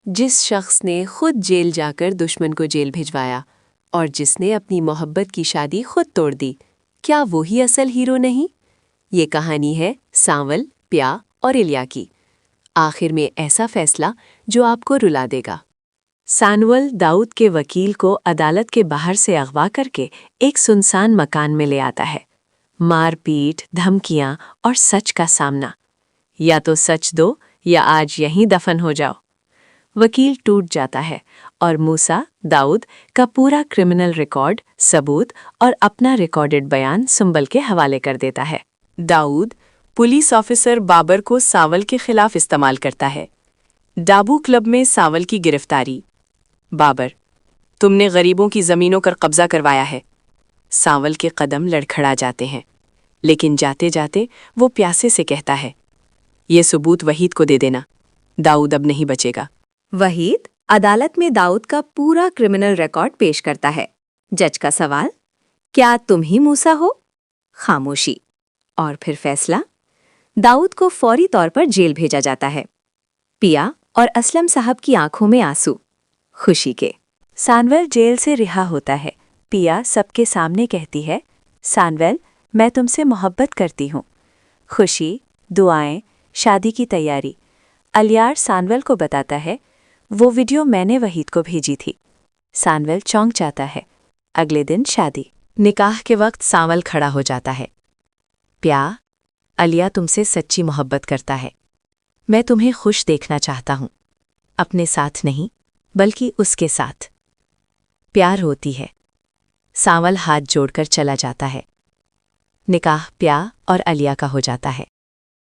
जिस शख्स ने खुद जेल जाकर दुश्मन को जेल भिजवाया और जिसने अपनी मोहब्बत की शादी खुद तोड़ दी, क्या वो ही असल हीरो नहीं? ये कहानी है सांवल, प्या और इलिया की। आखिर में ऐसा फैसला जो आपको रुला देगा। सांवल दाऊद के वकील को अदालत के बाहर से अगवा करके एक सुनसान मकान में ले आता है। मारपीट, धमकियां और सच का सामना। या तो सच दो या आज यहीं दफन हो जाओ। वकील टूट जाता है और मूसा दाऊद का पूरा क्रिमिनल रिकॉर्ड, सबूत और अपना रिकॉर्डेड बयान सुंबल के हवाले कर देता है। दाऊद पुलिस ऑफिसर बाबर को सांवल के खिलाफ इस्तेमाल करता है। डाबू क्लब में सांवल की गिरफ्तारी। बाबर, तुमने गरीबों की जमीनों पर कब्जा करवाया है। सांवल के कदम लड़खड़ा जाते हैं, लेकिन जाते जाते वो प्यासे से कहता है, ये सबूत वहीद को दे देना, दाऊद अब नहीं बचेगा। वहीद अदालत में दाऊद का पूरा क्रिमिनल रिकॉर्ड पेश करता है। जज का सवाल, क्या तुम ही मूसा हो? खामोशी। और फिर फैसला, दाऊद को फौरी तौर पर जेल भेजा जाता है। पिया और असलम साहब की आंखों में आंसू, खुशी के। सांवल जेल से रिहा होता है। पिया सबके सामने कहती है, सांवल, मैं तुमसे मोहब्बत करती हूँ। खुशी, दुआएं, शादी की तैयारी। अलियार सांवल को बताता है, वो वीडियो मैंने वहीद को भेजी थी। सांवल चौंक जाता है। अगले दिन शादी। निकाह के वक्त सांवल खड़ा हो जाता है। प्या, अलिया तुमसे सच्ची मोहब्बत करता है। मैं तुम्हें खुश देखना चाहता हूँ, अपने साथ नहीं बल्कि उसके साथ। प्यार होती है। सांवल हाथ जोड़कर चला जाता है। निकाह प्या और अलिया का हो जाता है।